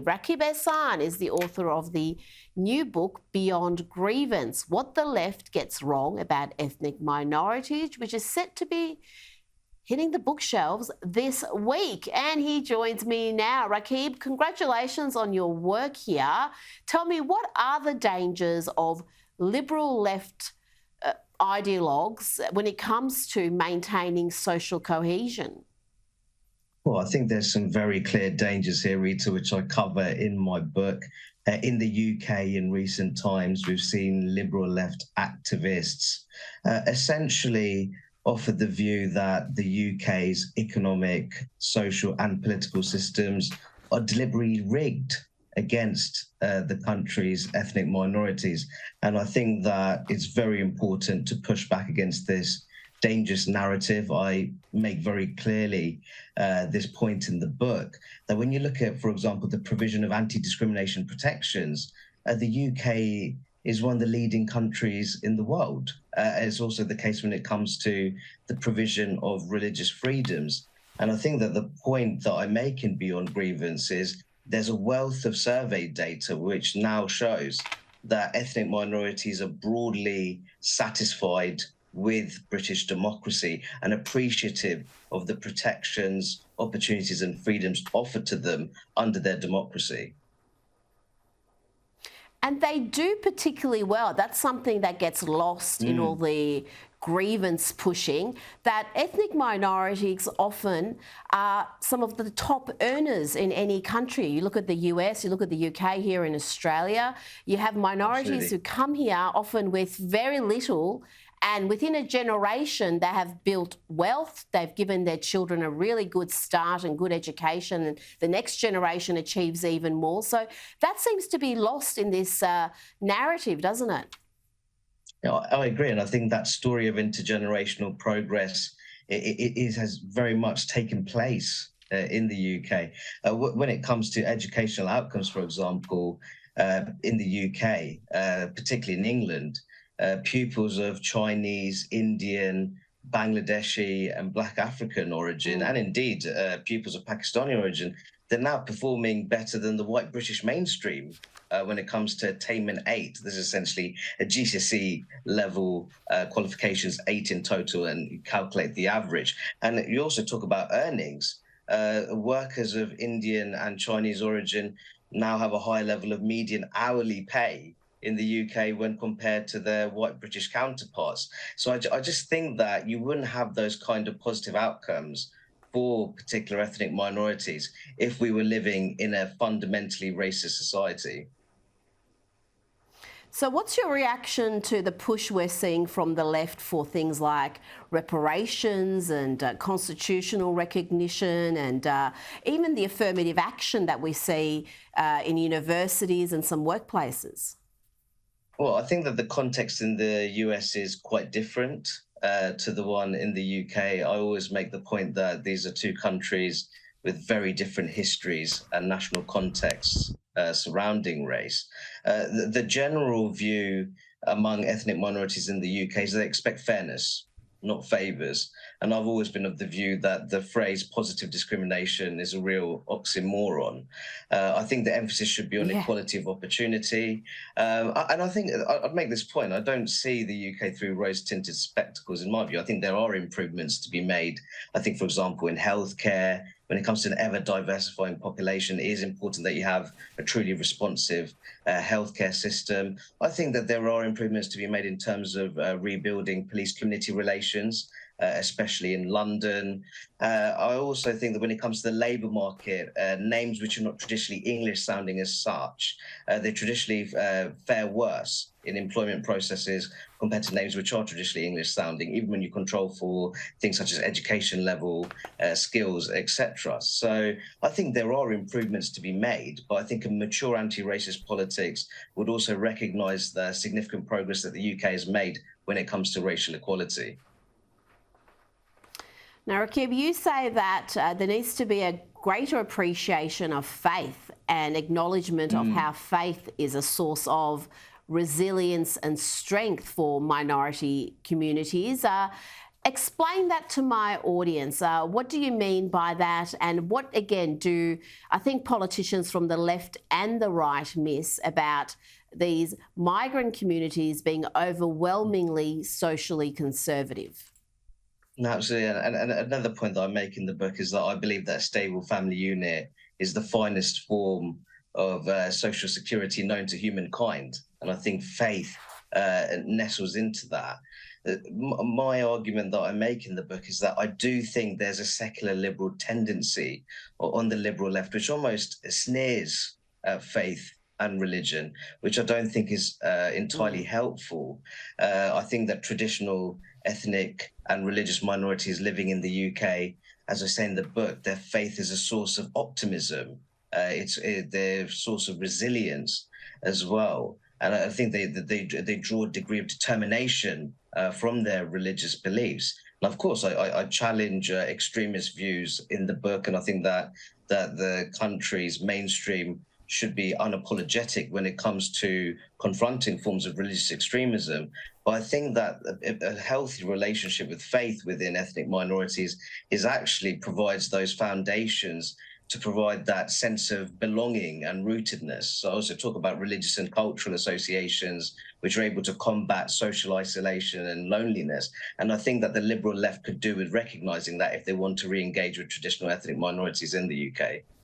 Rakib Ehsan is the author of the new book, Beyond Grievance, What the Left Gets Wrong About Ethnic Minorities, which is set to be hitting the bookshelves this week. And he joins me now. Rakib, congratulations on your work here. Tell me, what are the dangers of liberal left ideologues when it comes to maintaining social cohesion? Well, I think there's some very clear dangers here, Rita, which I cover in my book. In the UK in recent times, we've seen liberal left activists essentially offer the view that the UK's economic, social and political systems are deliberately rigged against the country's ethnic minorities. And I think that it's very important to push back against this dangerous narrative. I make very clearly this point in the book, that when you look at, for example, the provision of anti-discrimination protections, the UK is one of the leading countries in the world. It's also the case when it comes to the provision of religious freedoms. And I think that the point that I make in Beyond Grievance is there's a wealth of survey data which now shows that ethnic minorities are broadly satisfied with British democracy and appreciative of the protections, opportunities and freedoms offered to them under their democracy. And they do particularly well. That's something that gets lost in all the grievance pushing, that ethnic minorities often are some of the top earners in any country. You look at the US, you look at the UK, here in Australia, you have minorities who come here often with very little, and within a generation, they have built wealth. They've given their children a really good start and good education, and the next generation achieves even more. So that seems to be lost in this narrative, doesn't it? Yeah, I agree. And I think that story of intergenerational progress has very much taken place in the UK. When it comes to educational outcomes, for example, in the UK, particularly in England, pupils of Chinese, Indian, Bangladeshi and Black African origin, and indeed pupils of Pakistani origin, they're now performing better than the white British mainstream when it comes to attainment 8. This is essentially a GCSE level qualifications, 8 in total, and you calculate the average. And you also talk about earnings. Workers of Indian and Chinese origin now have a high level of median hourly pay in the UK when compared to their white British counterparts. So I just think that you wouldn't have those kind of positive outcomes for particular ethnic minorities if we were living in a fundamentally racist society. So what's your reaction to the push we're seeing from the left for things like reparations and constitutional recognition and even the affirmative action that we see in universities and some workplaces? Well, I think that the context in the US is quite different to the one in the UK. I always make the point that these are two countries with very different histories and national contexts surrounding race. The general view among ethnic minorities in the UK is they expect fairness, not favours. And I've always been of the view that the phrase positive discrimination is a real oxymoron. I think the emphasis should be on equality of opportunity. And I think I'd make this point. I don't see the UK through rose-tinted spectacles, in my view. I think there are improvements to be made. I think, for example, in healthcare, when it comes to an ever-diversifying population, it is important that you have a truly responsive healthcare system. I think that there are improvements to be made in terms of rebuilding police-community relations, especially in London. I also think that when it comes to the labour market, names which are not traditionally English sounding as such, they traditionally fare worse in employment processes compared to names which are traditionally English sounding, even when you control for things such as education level, skills, etc. So I think there are improvements to be made, but I think a mature anti-racist politics would also recognise the significant progress that the UK has made when it comes to racial equality. Now, Rakib, you say that there needs to be a greater appreciation of faith and acknowledgement of how faith is a source of resilience and strength for minority communities. Explain that to my audience. What do you mean by that? And what, again, do I think politicians from the left and the right miss about these migrant communities being overwhelmingly socially conservative? No, absolutely. And another point that I make in the book is that I believe that a stable family unit is the finest form of social security known to humankind. And I think faith nestles into that. My argument that I make in the book is that I do think there's a secular liberal tendency on the liberal left, which almost sneers at faith and religion, which I don't think is entirely helpful. I think that traditional ethnic and religious minorities living in the UK, as I say in the book, their faith is a source of optimism. It's their source of resilience as well. And I think they draw a degree of determination from their religious beliefs. And of course, I challenge extremist views in the book, and I think that the country's mainstream should be unapologetic when it comes to confronting forms of religious extremism. But I think that a healthy relationship with faith within ethnic minorities is actually provides those foundations to provide that sense of belonging and rootedness. So I also talk about religious and cultural associations, which are able to combat social isolation and loneliness. And I think that the liberal left could do with recognizing that if they want to re-engage with traditional ethnic minorities in the UK.